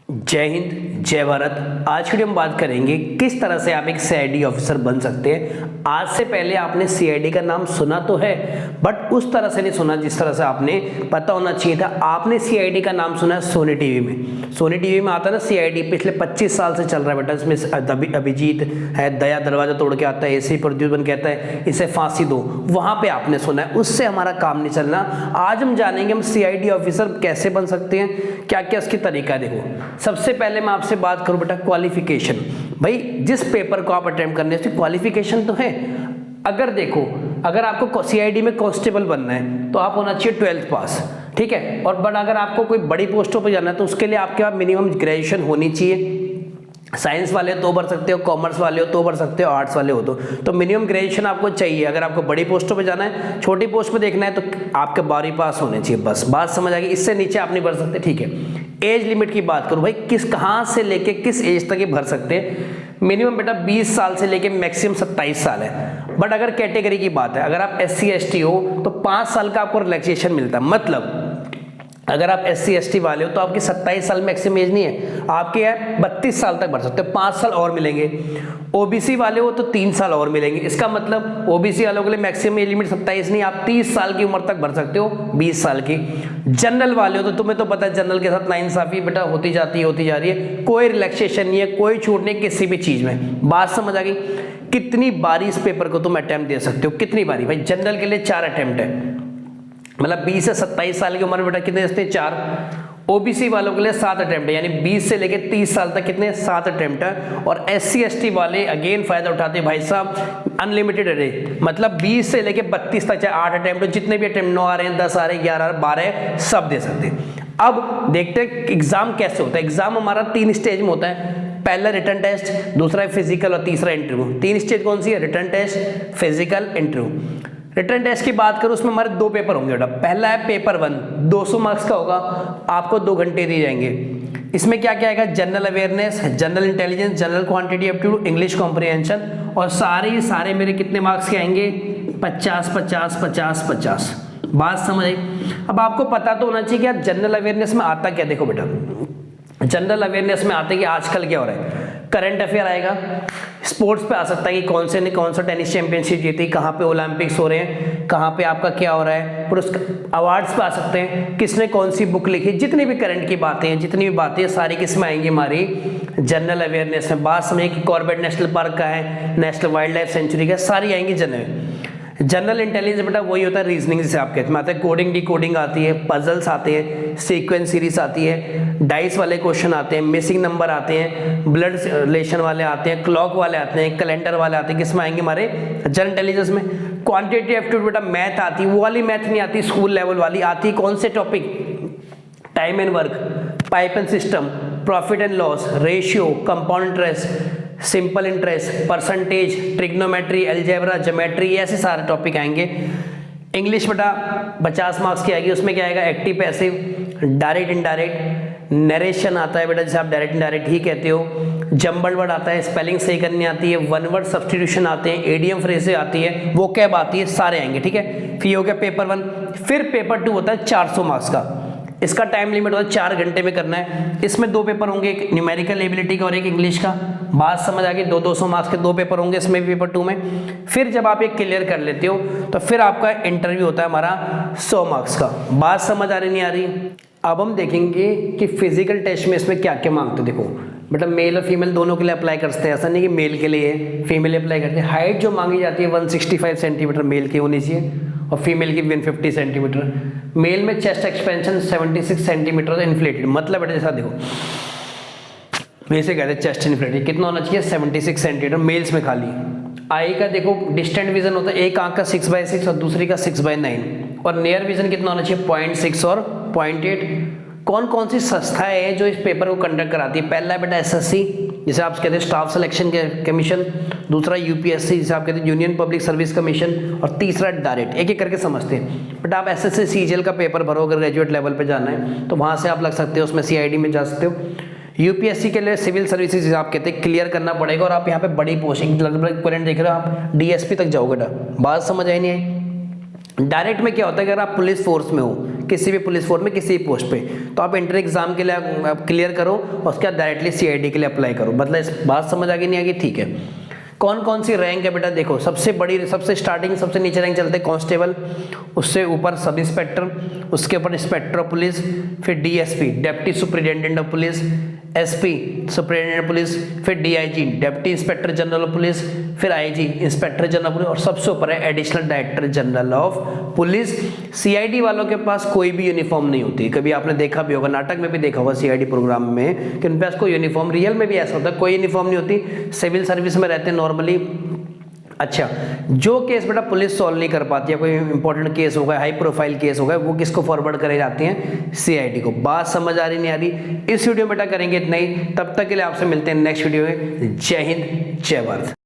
जय हिंद जय भारत। आज की वीडियो में बात करेंगे किस तरह से आप एक सीआईडी ऑफिसर बन सकते हैं। आज से पहले आपने सीआईडी का नाम सुना तो है, बट उस तरह से नहीं सुना जिस तरह से आपने पता होना चाहिए था। आपने सीआईडी का नाम सुना है सोनी टीवी में। सोनी टीवी में आता है ना सीआईडी, पिछले 25 साल से चल रहा है बेटा। इसमें अभिजीत है, दया दरवाजा तोड़ के आता है, ऐसे ही प्रद्युमन कहता है इसे फांसी दो, वहां पे आपने सुना है। उससे हमारा काम नहीं चलना। आज हम जानेंगे हम सीआईडी ऑफिसर कैसे बन सकते हैं, क्या क्या इसकी तरीका है। देखो, सबसे पहले मैं आपसे बात करूं बेटा क्वालिफिकेशन। भाई जिस पेपर को आप अटेम्प्ट करने उसकी क्वालिफिकेशन तो है। अगर देखो, अगर आपको सीआईडी में कांस्टेबल बनना है तो आप होना चाहिए 12th पास, ठीक है। और बट अगर आपको कोई बड़ी पोस्टों पर जाना है तो उसके लिए आपके पास मिनिमम ग्रेजुएशन होनी चाहिए। साइंस वाले हो तो भर सकते हो, कॉमर्स वाले हो तो भर सकते हो, आर्ट्स वाले हो तो मिनिमम ग्रेजुएशन आपको चाहिए। अगर आपको बड़ी पोस्टों पे जाना है, छोटी पोस्ट पे देखना है तो आपके 12वीं पास होने चाहिए, बस बात समझ आ गई। इससे नीचे आप नहीं भर सकते, ठीक है। एज लिमिट की बात करूं भाई, कहां से लेके किस एज तक ये भर सकते हैं। मिनिमम बेटा 20 साल से लेके मैक्सिमम 27 साल है। बट अगर कैटेगरी की बात है, अगर आप SC ST हो तो 5 साल का आपको रिलैक्सेशन मिलता है। मतलब अगर आप SC ST वाले हो तो आपकी 27 साल मैक्सिमम एज नहीं है, आपके यहाँ 32 साल तक भर सकते हो, 5 साल और मिलेंगे। OBC वाले हो तो 3 साल और मिलेंगे। इसका मतलब OBC वालों के लिए मैक्सिमम एज लिमिट 27 नहीं, आप 30 साल की उम्र तक भर सकते हो, 20 साल की। जनरल वाले हो तो तुम्हें तो पता है जनरल के साथ नाइंसाफी बेटा होती जाती है, होती जा रही है। कोई रिलैक्सेशन नहीं है, कोई छूट नहीं किसी भी चीज में। बात समझ आ गई। कितनी बारी इस पेपर को तुम अटेम्प्ट दे सकते हो, कितनी बारी। भाई जनरल के लिए 4 अटेम्प्ट है, मतलब 20 से 27 साल की उम्र में बेटा कितने देते हैं, 4। OBC वालों के लिए 7 अटेम्प्ट है, यानी 20 से लेकर 30 साल तक कितने, 7 अटेम्प्ट है। और SC ST वाले अगेन फायदा उठाते हैं भाई साहब, अनलिमिटेड है। मतलब 20 से लेकर 32 तक, चाहे 8 अटेम्प्ट, जितने भी अटेम्प्ट 9 आ रहे हैं, 10 आ रहे हैं, 11 12 सब दे सकते हैं। अब देखते हैं एग्जाम कैसे होता है। एग्जाम हमारा 3 स्टेज में होता है। पहला रिटन टेस्ट, दूसरा फिजिकल और तीसरा इंटरव्यू। 3 स्टेज कौन सी है, written test, physical, interview. Written test की बात करूं, उसमें हमारे 2 पेपर होंगे बेटा। पहला है पेपर 1, 200 मार्क्स का होगा, आपको 2 घंटे दिए जाएंगे। इसमें क्या क्या आएगा, general awareness, general intelligence, general quantity aptitude, English comprehension. और सारे मेरे कितने मार्क्स के आएंगे, 50 50 50 50। बात समझ आई। अब आपको पता तो होना चाहिए कि यार जनरल अवेयरनेस में आता क्या। देखो बेटा, जनरल अवेयरनेस में आते कि आजकल क्या हो रहा है। करंट अफेयर आएगा, स्पोर्ट्स पे आ सकता है कि कौन सा टेनिस चैंपियनशिप जीती, कहाँ पे ओलंपिक्स हो रहे हैं, कहाँ पे आपका क्या हो रहा है। पुरस्कार अवार्ड्स पे आ सकते हैं, किसने कौन सी बुक लिखी, जितनी भी करंट की बातें हैं, जितनी भी बातें सारी किस में आएंगी, हमारी जनरल अवेयरनेस में। बात समझिए कि कॉर्बेट नेशनल पार्क का है, नेशनल वाइल्ड लाइफ सेंचुरी का, सारी आएंगी जनरल इंटेलिजेंस बेटा वही होता है रीजनिंग, जिसे आप कहते हैं। आता है कोडिंग डिकोडिंग आती है, पजल्स आते हैं, सीक्वेंस सीरीज आती है, डाइस वाले क्वेश्चन आते हैं, मिसिंग नंबर आते हैं, ब्लड रिलेशन वाले आते हैं, क्लॉक वाले आते हैं, कैलेंडर वाले आते हैं। किसमें आएंगे, हमारे जनरल इंटेलिजेंस में। क्वांटिटेटिव एप्टीट्यूड बेटा मैथ आती है, वो वाली मैथ नहीं आती, स्कूल लेवल वाली आती। कौन से topic, time and work, pipe and system, profit and loss, ratio, compound interest, simple interest, percentage, trigonometry, algebra, geometry, ऐसे सारे टॉपिक आएंगे। इंग्लिश बेटा 50 मार्क्स की आएगी। उसमें क्या आएगा, active passive, direct indirect, narration आता है बेटा जिसे आप डायरेक्ट इनडायरेक्ट ही कहते हो, जंबल वर्ड आता है, स्पेलिंग सही करनी आती है, वन वर्ड सब्स्टिट्यूशन आते हैं, एडीएम फ्रेजें आती है, वो कैब आती है, सारे आएंगे, ठीक है। फिर हो गया पेपर 1। फिर पेपर 2 होता है 400 मार्क्स का। इसका टाइम लिमिट होता है 4 घंटे में करना है। इसमें 2 पेपर होंगे, एक न्यूमेरिकल एबिलिटी का और एक इंग्लिश का। बात समझ आ गई। 200 मार्क्स के 2 पेपर होंगे इसमें भी, पेपर 2 में। फिर जब आप ये क्लियर कर लेते हो तो फिर आपका इंटरव्यू होता है हमारा 100 मार्क्स का। बात समझ आ रही नहीं आ रही। अब हम देखेंगे कि फिजिकल टेस्ट में इसमें क्या क्या मांगते। देखो मतलब मेल और फीमेल दोनों के लिए अप्लाई करते हैं, ऐसा नहीं कि मेल के लिए फीमेल अप्लाई करते हैं। हाइट जो मांगी जाती है 165 सेंटीमीटर मेल की होनी चाहिए और फीमेल की 150 सेंटीमीटर। मेल में चेस्ट एक्सपेंशन 76 सेंटीमीटर इन्फ्लेटेड, मतलब बेटा जैसा देखो वैसे कहते हैं चेस्ट इन्फ्लेटेड, कितना होना चाहिए 76 सेंटीमीटर मेल्स में खाली। आई का देखो डिस्टेंट विजन होता है, एक आंख का 6/6 और दूसरी का 6/9। और नियर विजन कितना होना चाहिए 0.6 और 0.8। कौन कौन सी संस्थाएं हैं जो इस पेपर को कंडक्ट कराती है। पहला है बेटा SSC जिसे आप कहते हैं स्टाफ सिलेक्शन कमीशन, दूसरा UPSC जिसे आप कहते हैं यूनियन पब्लिक सर्विस कमीशन, और तीसरा डायरेक्ट। एक एक करके समझते हैं। बट आप SSC CGL का पेपर भरो अगर ग्रेजुएट लेवल पे जाना है तो वहां से आप लग सकते हो, उसमें CID में जा सकते हो। UPSC के लिए सिविल सर्विसेज जिसे आप कहते हैं क्लियर करना पड़ेगा और आप यहाँ पे बड़ी पोस्टिंग लगभग करंट देख रहे हो आप DSP तक जाओगे। बात समझ आई नहीं आई। डायरेक्ट में क्या होता है, अगर आप पुलिस फोर्स में हो, किसी भी पुलिस फोर्स में किसी भी पोस्ट पे, तो आप इंटर एग्जाम के लिए क्लियर करो और उसके बाद डायरेक्टली सीआईडी के लिए अप्लाई करो। मतलब इस बात समझ आ गई नहीं आ गई? ठीक है। कौन कौन सी रैंक है बेटा? देखो सबसे बड़ी, सबसे स्टार्टिंग, सबसे नीचे रैंक चलते हैं कांस्टेबल, उससे ऊपर सब इंस्पेक्टर, उसके ऊपर इंस्पेक्टर ऑफ पुलिस, फिर DSP deputy superintendent of police, SP superintendent of police, फिर DIG deputy inspector general of police, फिर IG inspector general of police, और सबसे ऊपर है additional director general of police. CID वालों के पास कोई भी यूनिफॉर्म नहीं होती। कभी आपने देखा भी होगा, नाटक में भी देखा होगा सीआईडी प्रोग्राम में कि उनके पास कोई यूनिफॉर्म, रियल में भी ऐसा होता है, कोई यूनिफॉर्म नहीं होती, सिविल सर्विस में रहते हैं नॉर्मली। अच्छा, जो केस बेटा पुलिस सॉल्व नहीं कर पाती है, कोई इंपॉर्टेंट केस होगा, हाई प्रोफाइल केस होगा, वो किसको फॉरवर्ड करे जाती हैं? सीआईडी को। बात समझ आ रही नहीं आ रही? इस वीडियो में बेटा करेंगे इतना ही। तब तक के लिए आपसे मिलते हैं नेक्स्ट वीडियो में। जय हिंद, जय भारत।